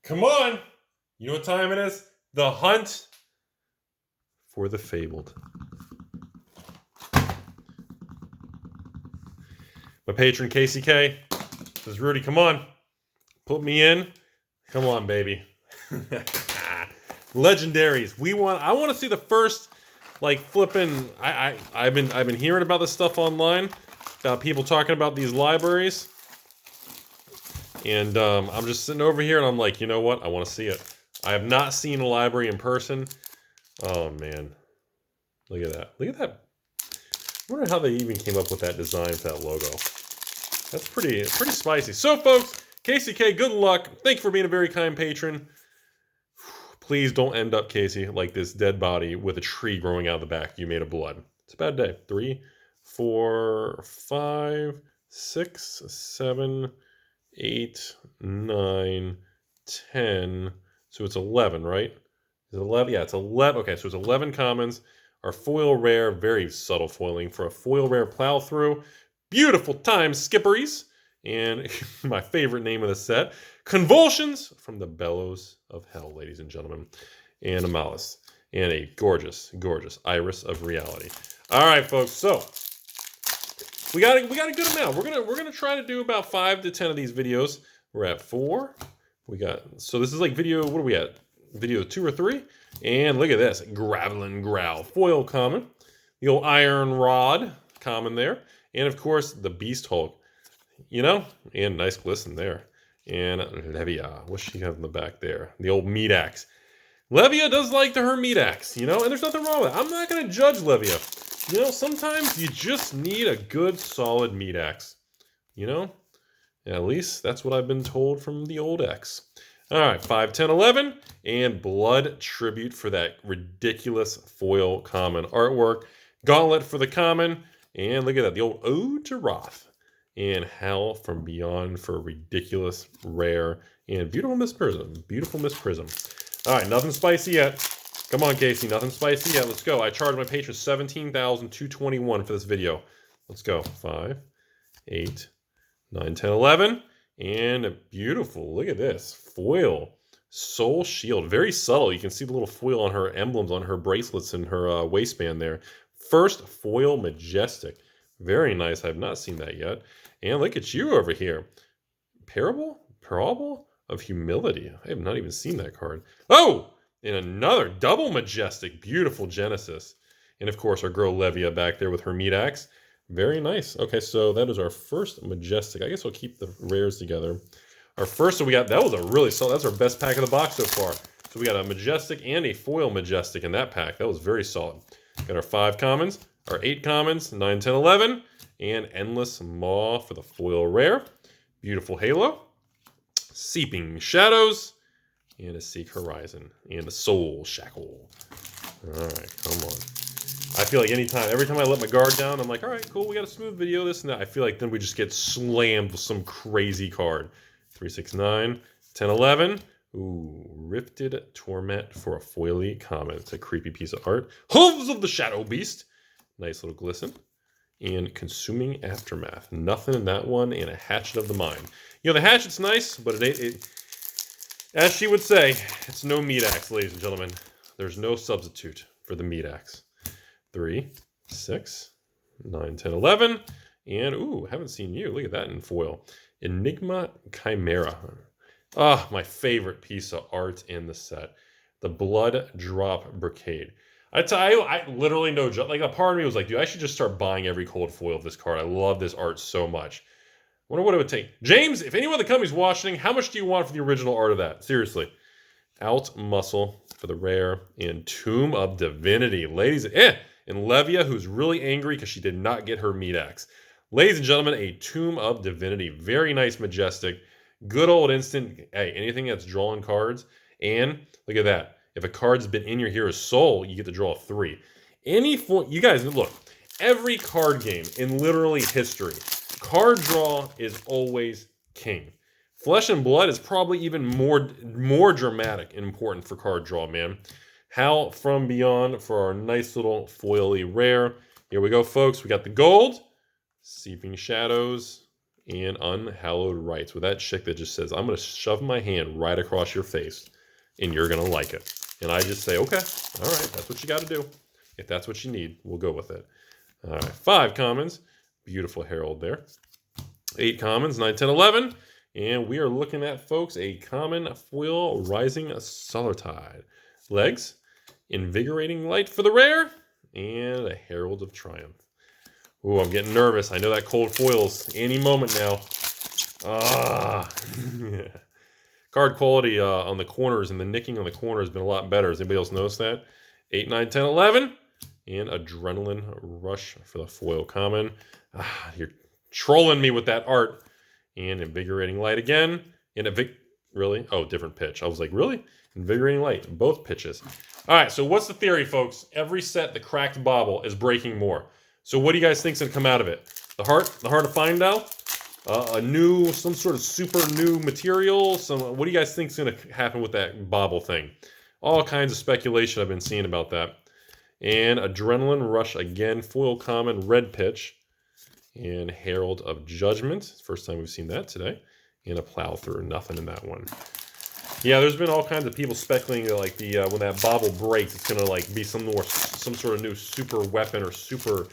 Come on. You know what time it is? The hunt for the fabled. My patron KCK says, Rudy, come on. Put me in. Come on, baby. Legendaries. I want to see the first, like, flipping. I've been hearing about this stuff online, about people talking about these libraries. And I'm just sitting over here and I'm like, you know what? I want to see it. I have not seen a library in person. Oh man. Look at that. Look at that. I wonder how they even came up with that design for that logo. That's pretty spicy. So folks, KCK, good luck. Thank you for being a very kind patron. Please don't end up, Casey, like this dead body with a tree growing out of the back you made of blood. It's a bad day. 3, 4, 5, 6, 7, 8, 9, 10. So it's 11, right? Is it 11? Yeah, it's 11. Okay, so it's 11 commons. Our foil rare, very subtle foiling for a foil rare plow through. Beautiful time skipperies. And my favorite name of the set, Convulsions from the Bellows of Hell, ladies and gentlemen. And a Malice. And a gorgeous, gorgeous Iris of Reality. All right, folks. So we got a good amount. We're gonna try to do about 5 to 10 of these videos. We're at 4. So this is like video. What are we at? Video 2 or 3. And look at this, Gravel and Growl foil common. The old Iron Rod common there, and of course the Beast Hulk. You know, and nice glisten there. And Levia, what's she have in the back there? The old meat axe. Levia does like her meat axe, you know, and there's nothing wrong with it. I'm not going to judge Levia. You know, sometimes you just need a good, solid meat axe. You know, at least that's what I've been told from the old X. All right, 5, 10, 11, and Blood Tribute for that ridiculous foil common artwork. Gauntlet for the common, and look at that, the old Ode to Wrath. And Hell from Beyond for ridiculous, rare, and beautiful Miss Prism. Beautiful Miss Prism. All right, nothing spicy yet. Come on, Casey, nothing spicy yet. Let's go. I charged my patron $17,221 for this video. Let's go. 5, 8, 9, 10, 11. And a beautiful, look at this, foil Soul Shield. Very subtle. You can see the little foil on her emblems, on her bracelets and her waistband there. First foil Majestic. Very nice. I have not seen that yet. And look at you over here. Parable of Humility. I have not even seen that card. Oh! And another double Majestic. Beautiful Genesis. And of course our girl Levia back there with her meat axe. Very nice. Okay, so that is our first Majestic. I guess we'll keep the rares together. Our first, so we got, that was a really solid, that's our best pack of the box so far. So we got a Majestic and a foil Majestic in that pack. That was very solid. Got our 5 commons, our 8 commons, 9, 10, 11, and Endless Maw for the foil rare. Beautiful Halo. Seeping Shadows, and a Seek Horizon, and a Soul Shackle. All right, come on. I feel like every time I let my guard down, I'm like, all right, cool, we got a smooth video, this and that. I feel like then we just get slammed with some crazy card. 3, 6, 9, 10, 11. Ooh, Rifted Torment for a foily common. It's a creepy piece of art. Hooves of the Shadow Beast. Nice little glisten. And Consuming Aftermath. Nothing in that one, and a Hatchet of the Mind. You know, the hatchet's nice, but it as she would say, it's no meat axe, ladies and gentlemen. There's no substitute for the meat axe. 3, 6, 9, 10, 11. And, ooh, haven't seen you. Look at that in foil. Enigma Chimera. Ah, my favorite piece of art in the set. The Blood Drop Brocade. I tell you, I literally no joke. Like, a part of me was like, dude, I should just start buying every cold foil of this card. I love this art so much. Wonder what it would take. James, if anyone in the company's watching, how much do you want for the original art of that? Seriously. Out Muscle for the rare, and Tomb of Divinity. Ladies, and Levia, who's really angry because she did not get her meat axe. Ladies and gentlemen, a Tomb of Divinity. Very nice Majestic. Good old instant. Hey, anything that's drawing cards. And look at that. If a card's been in your hero's soul, you get to draw 3. You guys, look. Every card game in literally history, card draw is always king. Flesh and Blood is probably even more dramatic and important for card draw, man. Hell from Beyond for our nice little foily rare. Here we go, folks. We got the gold, Seeping Shadows, and Unhallowed Rights with that chick that just says, I'm going to shove my hand right across your face and you're going to like it. And I just say, okay, all right, that's what you got to do. If that's what you need, we'll go with it. All right, 5 commons. Beautiful Herald there. 8 commons, 9, 10, 11. And we are looking at, folks, a common foil Rising Solar Tide. Legs, Invigorating Light for the rare, and a Herald of Triumph. Ooh, I'm getting nervous. I know that cold foil's any moment now. Ah. Card quality on the corners and the nicking on the corner has been a lot better. Has anybody else noticed that? 8, 9, 10, 11. And Adrenaline Rush for the foil common. Ah, you're trolling me with that art. And Invigorating Light again. And really? Oh, different pitch. I was like, really? Invigorating Light. Both pitches. All right, so what's the theory, folks? Every set, the cracked bauble is breaking more. So what do you guys think's going to come out of it? The heart of Findal? Some sort of super new material? What do you guys think's going to happen with that bauble thing? All kinds of speculation I've been seeing about that. And Adrenaline Rush again, foil common, red pitch. And Herald of Judgment. First time we've seen that today. And a Plow Through, nothing in that one. Yeah, there's been all kinds of people speculating that like when that bauble breaks, it's gonna like be some sort of new super weapon or super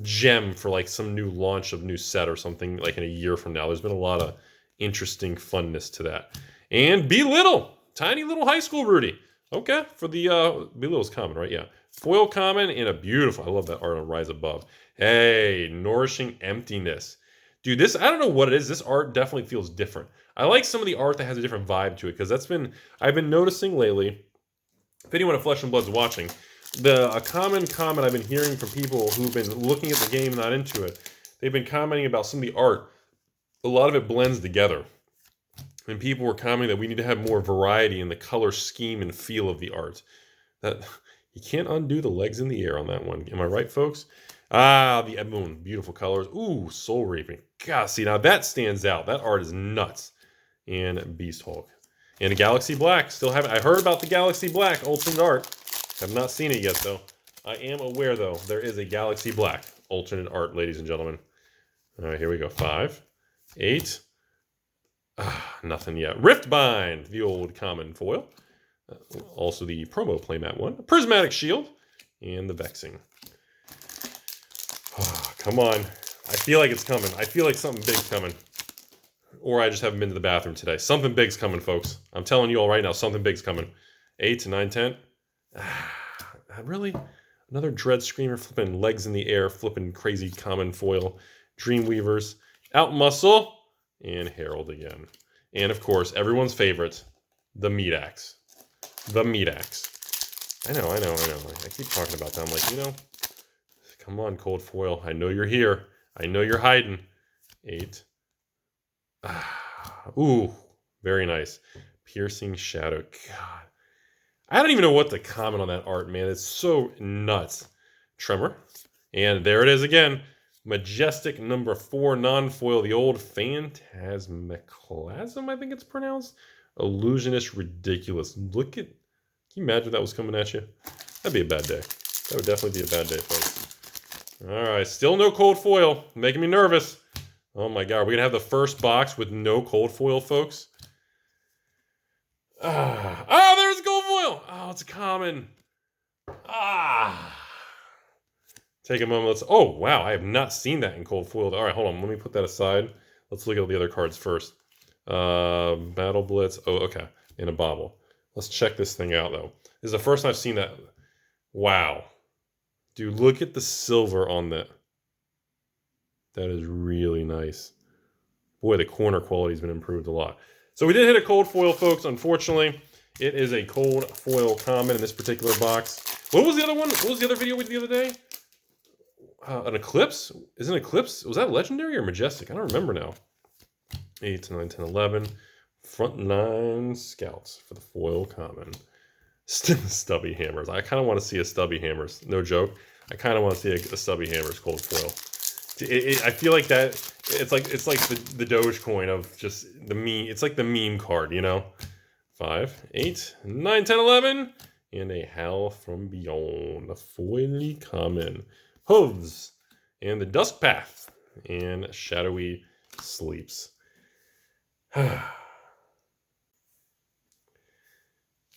gem for like some new launch of new set or something like in a year from now. There's been a lot of interesting funness to that. And Belittle, tiny little high school Rudy. Okay, for the Belittle's common, right? Yeah, foil common and a beautiful. I love that art on Rise Above. Hey, Nourishing Emptiness. Dude, this, I don't know what it is. This art definitely feels different. I like some of the art that has a different vibe to it because I've been noticing lately, if anyone at Flesh and Blood's watching, a common comment I've been hearing from people who've been looking at the game, not into it, they've been commenting about some of the art. A lot of it blends together. And people were commenting that we need to have more variety in the color scheme and feel of the art. That you can't undo the legs in the air on that one. Am I right, folks? Ah, the Moon. Beautiful colors. Ooh, Soul Reaping. God, see, now that stands out. That art is nuts. And Beast Hulk. And a Galaxy Black. Still haven't. I heard about the Galaxy Black alternate art. Have not seen it yet, though. I am aware, though, there is a Galaxy Black alternate art, ladies and gentlemen. All right, here we go. 5, 8. Nothing yet. Riftbind, the old common foil. Also the promo playmat one. A Prismatic Shield. And the Vexing. Oh, come on. I feel like it's coming. I feel like something big's coming. Or I just haven't been to the bathroom today. Something big's coming, folks. I'm telling you all right now, something big's coming. 8, 9, 10. Really? Another Dread Screamer flipping legs in the air, flipping crazy common foil. Dreamweavers. Outmuscle. And Herald again. And, of course, everyone's favorite, the Meat Axe. The Meat Axe. I know. I keep talking about that. I'm like, come on, Cold Foil. I know you're here. I know you're hiding. 8. Ooh, very nice. Piercing Shadow. God. I don't even know what to comment on that art, man. It's so nuts. Tremor. And there it is again. Majestic number 4 non-foil. The old Phantasmaclasm, I think it's pronounced. Illusionist Ridiculous. Look at... Can you imagine if that was coming at you? That'd be a bad day. That would definitely be a bad day, folks. All right. Still no cold foil. Making me nervous. Oh my God, we're going to have the first box with no cold foil, folks. Oh, there's gold foil. Oh, it's a common. Take a moment. Oh, wow, I have not seen that in cold foil. All right, hold on. Let me put that aside. Let's look at the other cards first. Battle Blitz. Oh, okay. In a bauble. Let's check this thing out, though. This is the first time I've seen that. Wow. Dude, look at the silver on that. That is really nice. Boy, the corner quality's been improved a lot. So we did hit a cold foil, folks. Unfortunately, it is a cold foil common in this particular box. What was the other one? What was the other video we did the other day? An Eclipse? Is it an Eclipse? Was that Legendary or Majestic? I don't remember now. 8, 9, 10, 11. Frontline Scouts for the foil common. Stubby Hammers. I kind of want to see a Stubby Hammers. No joke. I kind of want to see a Stubby Hammers cold foil. I feel like that. It's like the Dogecoin of just the meme. It's like the meme card, 5, 8, 9, 10, 11, and a Howl from Beyond, the foily common. Hooves and the Dusk Path and Shadowy sleeps.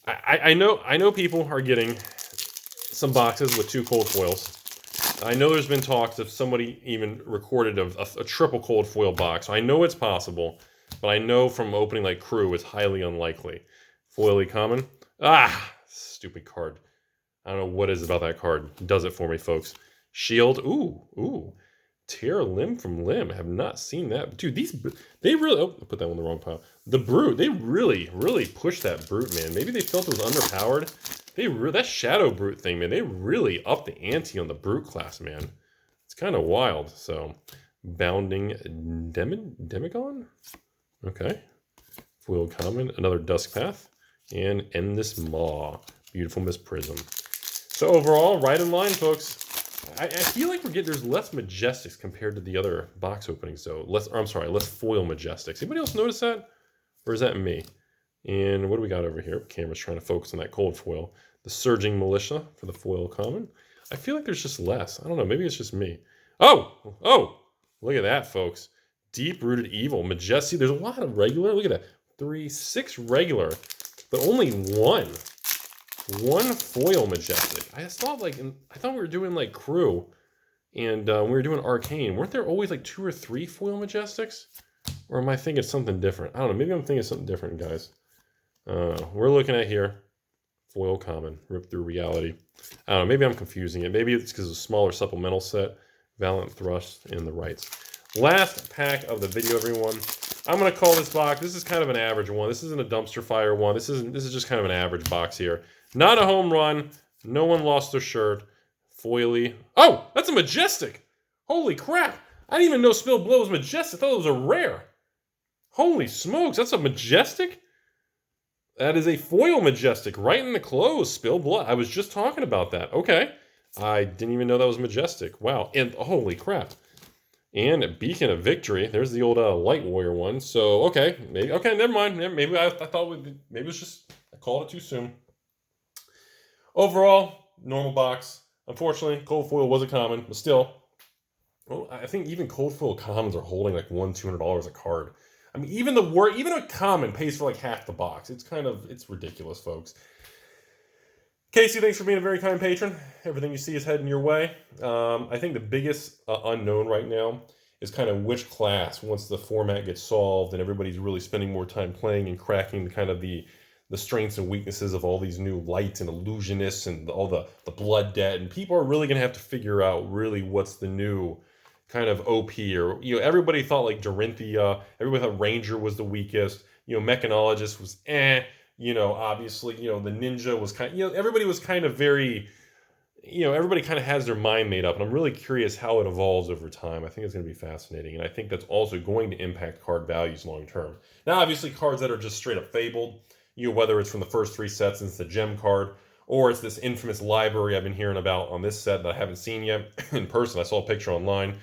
I know people are getting some boxes with 2 cold foils. I know there's been talks of somebody even recorded a triple cold foil box. So I know it's possible, but I know from opening like Crew it's highly unlikely. Foily common. Ah, stupid card. I don't know what is about that card. It does it for me, folks. Shield. Ooh. Tear limb from limb. I have not seen that. Dude, they really... Oh, I put that one in the wrong pile. The Brute, they really pushed that Brute, man. Maybe they felt it was underpowered. That Shadow Brute thing, man, they really upped the ante on the Brute class, man. It's kind of wild. So, Bounding Demagon? Okay. Foil common. Another Dusk Path. And End This Maw. Beautiful Miss Prism. So overall, right in line, folks. I feel like there's less Majestics compared to the other box openings, though. Less foil Majestics. Anybody else notice that? Or is that me? And what do we got over here? Camera's trying to focus on that cold foil. The Surging Militia for the foil common. I feel like there's just less. I don't know. Maybe it's just me. Oh! Look at that, folks. Deep-Rooted Evil. Majestic. There's a lot of regular. Look at that. 6 regular, but only 1. 1 foil Majestic. I thought we were doing like Crew, and we were doing Arcane. Weren't there always like 2 or 3 foil Majestics? Or am I thinking something different? I don't know. Maybe I'm thinking something different, guys. We're looking at here. Foil common. Rip Through Reality. I don't know. Maybe I'm confusing it. Maybe it's because of a smaller supplemental set. Valiant Thrust and the Rights. Last pack of the video, everyone. I'm going to call this box. This is kind of an average one. This isn't a dumpster fire one. This is just kind of an average box here. Not a home run. No one lost their shirt. Foily. Oh, that's a Majestic. Holy crap. I didn't even know Spilled Blood was Majestic. I thought it was a rare. Holy smokes, that's a Majestic? That is a foil Majestic right in the close. Spilled Blood. I was just talking about that. Okay. I didn't even know that was Majestic. Wow. And holy crap. And Beacon of Victory. There's the old Light Warrior one. So, okay. Okay, never mind. Maybe I thought maybe it was just, I called it too soon. Overall, normal box. Unfortunately, cold foil was a common, but still, well, I think even cold foil commons are holding like $100-200 a card. I mean, even a common pays for like half the box. It's ridiculous, folks. Casey, thanks for being a very kind patron. Everything you see is heading your way. I think the biggest unknown right now is kind of which class, once the format gets solved and everybody's really spending more time playing and cracking the strengths and weaknesses of all these new lights and illusionists and all the blood debt, and people are really going to have to figure out really what's the new kind of OP, or everybody thought like Dorinthia, everybody thought Ranger was the weakest, Mechanologist was obviously the Ninja was kind of, everybody was kind of very, everybody kind of has their mind made up, and I'm really curious how it evolves over time. I think it's going to be fascinating, and I think that's also going to impact card values long term. Now obviously cards that are just straight up fabled, whether it's from the first 3 sets and it's the gem card, or it's this infamous library I've been hearing about on this set that I haven't seen yet in person. I saw a picture online.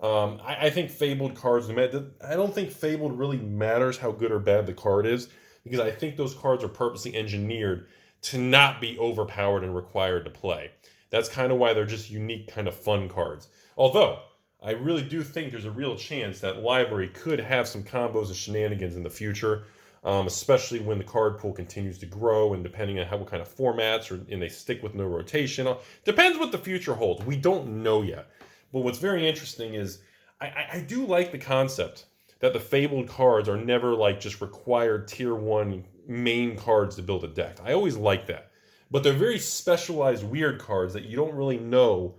I think fabled cards, I don't think fabled really matters how good or bad the card is, because I think those cards are purposely engineered to not be overpowered and required to play. That's kind of why they're just unique, kind of fun cards. Although, I really do think there's a real chance that library could have some combos and shenanigans in the future. Especially when the card pool continues to grow, and depending on what kind of formats, and they stick with no rotation. Depends what the future holds. We don't know yet. But what's very interesting is I do like the concept that the fabled cards are never like just required tier 1 main cards to build a deck. I always like that. But they're very specialized weird cards that you don't really know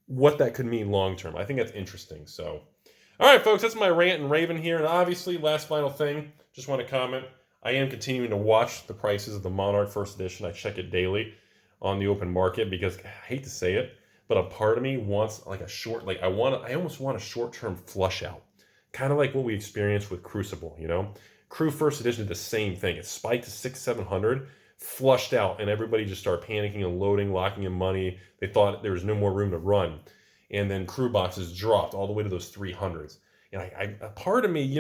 what that could mean long term. I think that's interesting. So, all right, folks, that's my rant and raven here. And obviously, last final thing. Just want to comment, I am continuing to watch the prices of the Monarch First Edition. I check it daily on the open market because, I hate to say it, but a part of me wants like a short, I almost want a short-term flush out. Kind of like what we experienced with Crucible, Crew First Edition did the same thing. It spiked to 600-700, flushed out, and everybody just started panicking and loading, locking in money. They thought there was no more room to run. And then Crew boxes dropped all the way to those 300s. And a part of me,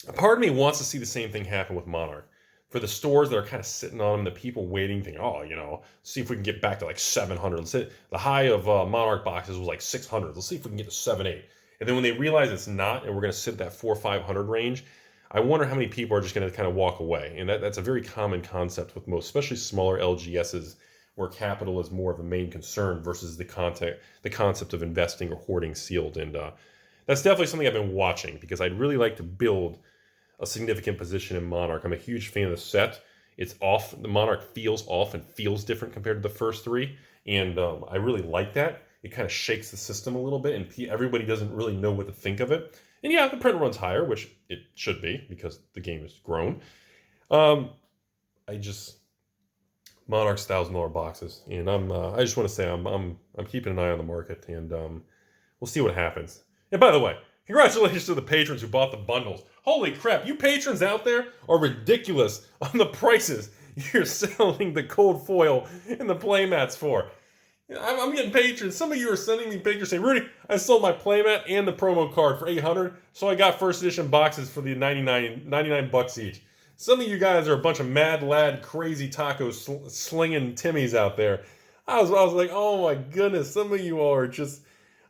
a part of me wants to see the same thing happen with Monarch. For the stores that are kind of sitting on them, the people waiting, thinking, see if we can get back to like 700. Let's say the high of Monarch boxes was like 600. Let's see if we can get to 7-8. And then when they realize it's not, and we're going to sit at that 400 or 500 range, I wonder how many people are just going to kind of walk away. And that's a very common concept with most, especially smaller LGSs, where capital is more of a main concern versus the concept of investing or hoarding sealed. And that's definitely something I've been watching, because I'd really like to build a significant position in Monarch. I'm a huge fan of the set. It's off. The Monarch feels off and feels different compared to the first three. And I really like that. It kind of shakes the system a little bit, and everybody doesn't really know what to think of it. And yeah, the print runs higher, which it should be because the game has grown. Monarch's $1,000 boxes, and I just want to say I'm keeping an eye on the market, and we'll see what happens. And by the way, congratulations to the patrons who bought the bundles. Holy crap, you patrons out there are ridiculous on the prices you're selling the cold foil and the playmats for. I'm getting patrons. Some of you are sending me pictures saying, Rudy, I sold my playmat and the promo card for $800, so I got first edition boxes for the 99 bucks each. Some of you guys are a bunch of mad lad, crazy taco slinging Timmies out there. I was like, oh my goodness, some of you are just,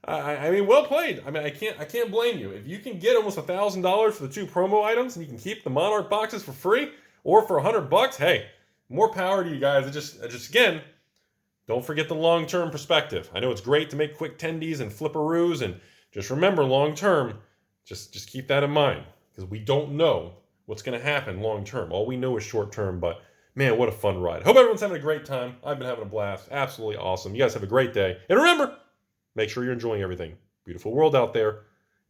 I mean, well played. I mean, I can't blame you. If you can get almost $1,000 for the 2 promo items, and you can keep the Monarch boxes for free or for $100, hey, more power to you guys. It just again, don't forget the long-term perspective. I know it's great to make quick tendies and flipperoos, and just remember long-term, just keep that in mind, because we don't know what's going to happen long-term. All we know is short-term, but man, what a fun ride. Hope everyone's having a great time. I've been having a blast. Absolutely awesome. You guys have a great day. And remember, make sure you're enjoying everything. Beautiful world out there.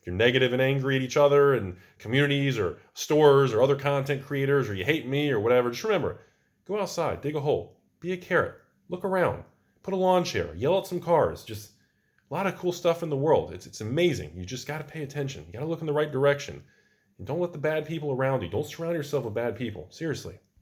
If you're negative and angry at each other and communities or stores or other content creators, or you hate me or whatever, just remember, go outside, dig a hole, be a carrot. Look around, put a lawn chair, yell at some cars. Just a lot of cool stuff in the world. It's amazing. You just got to pay attention. You got to look in the right direction. And don't let the bad people around you. Don't surround yourself with bad people. Seriously.